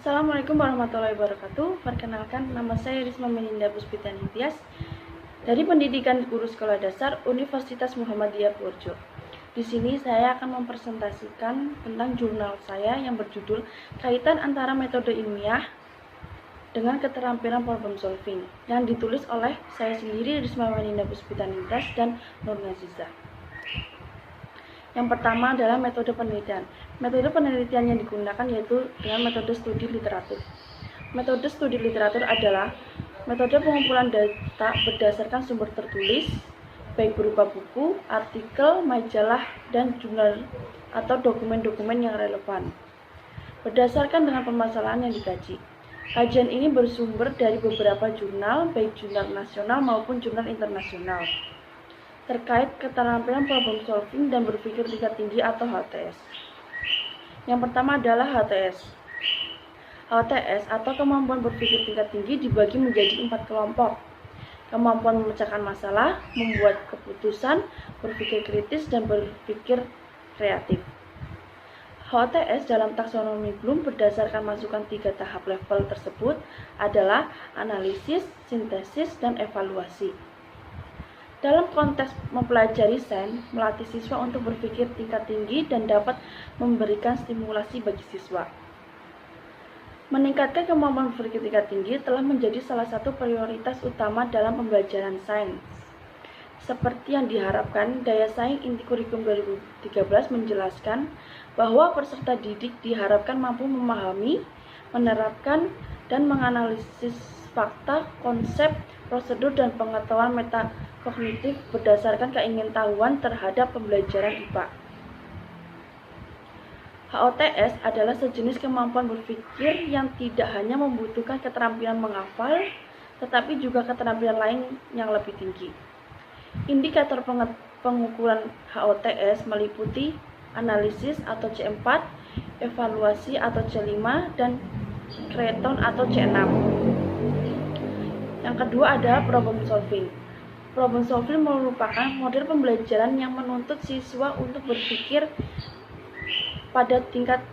Assalamualaikum warahmatullahi wabarakatuh. Perkenalkan, nama saya Risma Melinda Puspita Ningtyas dari Pendidikan Guru Sekolah Dasar Universitas Muhammadiyah Purworejo. Di sini saya akan mempresentasikan tentang jurnal saya yang berjudul Kaitan Antara Metode Ilmiah dengan Keterampilan Problem Solving, yang ditulis oleh saya sendiri, Risma Melinda Puspita Ningtyas dan Nur Naziza. Yang pertama adalah metode penelitian. Metode penelitian yang digunakan yaitu dengan metode studi literatur. Metode studi literatur adalah metode pengumpulan data berdasarkan sumber tertulis, baik berupa buku, artikel, majalah, dan jurnal atau dokumen-dokumen yang relevan, berdasarkan dengan permasalahan yang dikaji. Kajian ini bersumber dari beberapa jurnal, baik jurnal nasional maupun jurnal internasional, terkait keterampilan problem solving dan berpikir tingkat tinggi atau HTS. Yang pertama adalah HTS. HTS atau kemampuan berpikir tingkat tinggi dibagi menjadi 4 kelompok. Kemampuan memecahkan masalah, membuat keputusan, berpikir kritis, dan berpikir kreatif. HTS dalam taksonomi Bloom berdasarkan masukan 3 tahap level tersebut adalah analisis, sintesis, dan evaluasi. Dalam konteks mempelajari sains, melatih siswa untuk berpikir tingkat tinggi dan dapat memberikan stimulasi bagi siswa. Meningkatkan kemampuan berpikir tingkat tinggi telah menjadi salah satu prioritas utama dalam pembelajaran sains. Seperti yang diharapkan, Daya Saing Inti Kurikulum 2013 menjelaskan bahwa peserta didik diharapkan mampu memahami, menerapkan, dan menganalisis fakta, konsep, prosedur, dan pengetahuan metakognitif berdasarkan keingintahuan terhadap pembelajaran IPA. HOTS adalah sejenis kemampuan berpikir yang tidak hanya membutuhkan keterampilan menghafal, tetapi juga keterampilan lain yang lebih tinggi. Indikator pengukuran HOTS meliputi analisis atau C4, evaluasi atau C5, dan Kreton atau C6. Yang kedua adalah problem solving. Problem solving merupakan model pembelajaran yang menuntut siswa untuk berpikir pada tingkat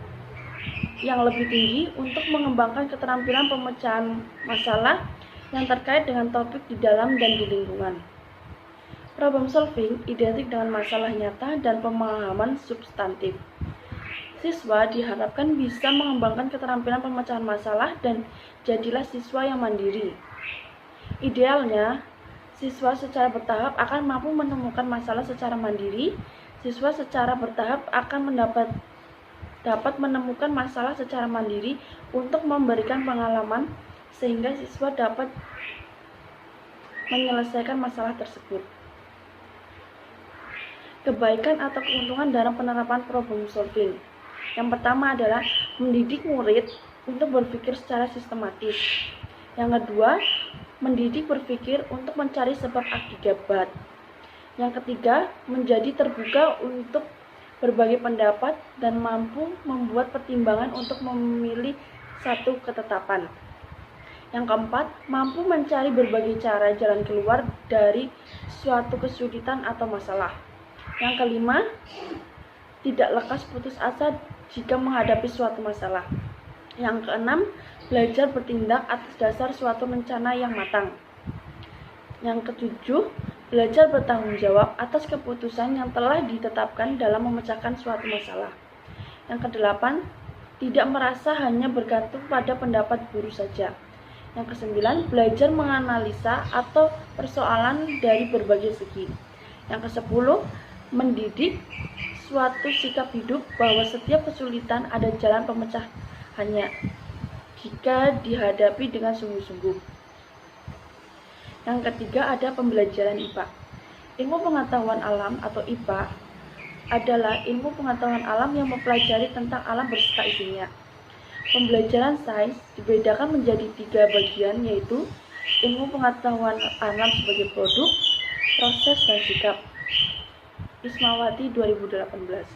yang lebih tinggi untuk mengembangkan keterampilan pemecahan masalah yang terkait dengan topik di dalam dan di lingkungan. Problem solving identik dengan masalah nyata dan pemahaman substantif. Siswa diharapkan bisa mengembangkan keterampilan pemecahan masalah dan jadilah siswa yang mandiri. Idealnya, siswa secara bertahap akan mampu menemukan masalah secara mandiri. Siswa secara bertahap akan dapat menemukan masalah secara mandiri untuk memberikan pengalaman sehingga siswa dapat menyelesaikan masalah tersebut. Kebaikan atau keuntungan dalam penerapan problem solving. Yang pertama adalah mendidik murid untuk berpikir secara sistematis. Yang kedua, mendidik berpikir untuk mencari sebab akibat. Yang ketiga, menjadi terbuka untuk berbagai pendapat dan mampu membuat pertimbangan untuk memilih satu ketetapan. Yang keempat, mampu mencari berbagai cara jalan keluar dari suatu kesulitan atau masalah. Yang kelima, tidak lekas putus asa jika menghadapi suatu masalah. Yang keenam, belajar bertindak atas dasar suatu rencana yang matang. Yang ketujuh, belajar bertanggung jawab atas keputusan yang telah ditetapkan dalam memecahkan suatu masalah. Yang kedelapan, tidak merasa hanya bergantung pada pendapat guru saja. Yang kesembilan, belajar menganalisa atau persoalan dari berbagai segi. Yang kesepuluh, mendidik suatu sikap hidup bahwa setiap kesulitan ada jalan pemecahannya jika dihadapi dengan sungguh-sungguh. Yang ketiga ada pembelajaran IPA. Ilmu pengetahuan alam atau IPA adalah ilmu pengetahuan alam yang mempelajari tentang alam beserta isinya. Pembelajaran sains dibedakan menjadi 3 bagian, yaitu ilmu pengetahuan alam sebagai produk, proses, dan sikap. Ismawati 2018.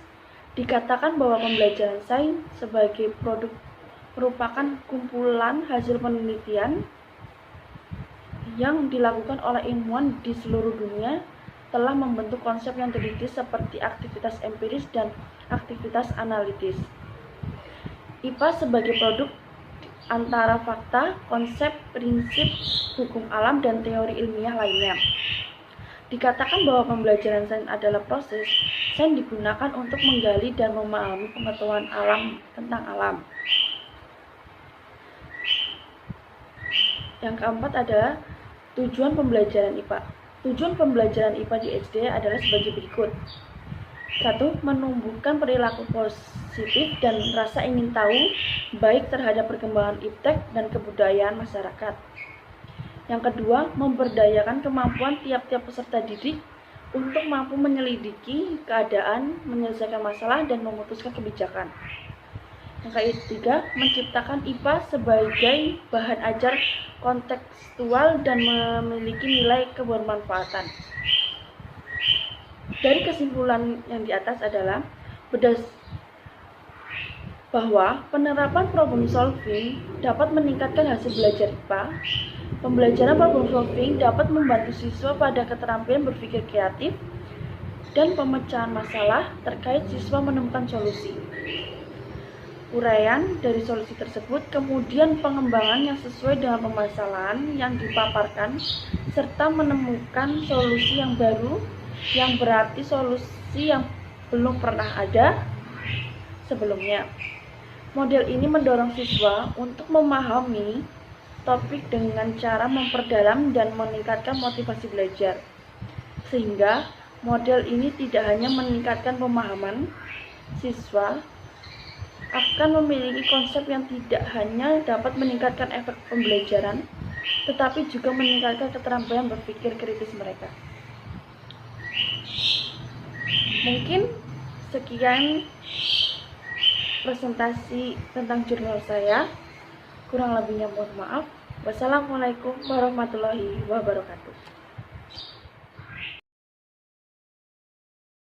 Dikatakan bahwa pembelajaran sains sebagai produk merupakan kumpulan hasil penelitian yang dilakukan oleh ilmuwan di seluruh dunia telah membentuk konsep yang teliti seperti aktivitas empiris dan aktivitas analitis. IPA sebagai produk antara fakta, konsep, prinsip, hukum alam, dan teori ilmiah lainnya. Dikatakan bahwa pembelajaran sains adalah proses, sains digunakan untuk menggali dan memahami pengetahuan alam tentang alam. Yang keempat adalah tujuan pembelajaran IPA. Tujuan pembelajaran IPA di SD adalah sebagai berikut. 1. Menumbuhkan perilaku positif dan rasa ingin tahu baik terhadap perkembangan iptek dan kebudayaan masyarakat. Yang kedua, memberdayakan kemampuan tiap-tiap peserta didik untuk mampu menyelidiki keadaan, menyelesaikan masalah, dan memutuskan kebijakan. Yang ketiga, menciptakan IPA sebagai bahan ajar kontekstual dan memiliki nilai kebermanfaatan. Dari kesimpulan yang di atas adalah bahwa penerapan problem solving dapat meningkatkan hasil belajar IPA. Pembelajaran problem solving dapat membantu siswa pada keterampilan berpikir kreatif dan pemecahan masalah terkait siswa menemukan solusi. Uraian dari solusi tersebut, kemudian pengembangan yang sesuai dengan permasalahan yang dipaparkan, serta menemukan solusi yang baru, yang berarti solusi yang belum pernah ada sebelumnya. Model ini mendorong siswa untuk memahami topik dengan cara memperdalam dan meningkatkan motivasi belajar. Sehingga model ini tidak hanya meningkatkan pemahaman siswa, akan memiliki konsep yang tidak hanya dapat meningkatkan efek pembelajaran, tetapi juga meningkatkan keterampilan berpikir kritis mereka. Mungkin sekian presentasi tentang jurnal saya. Kurang lebihnya mohon maaf. Wassalamualaikum warahmatullahi wabarakatuh.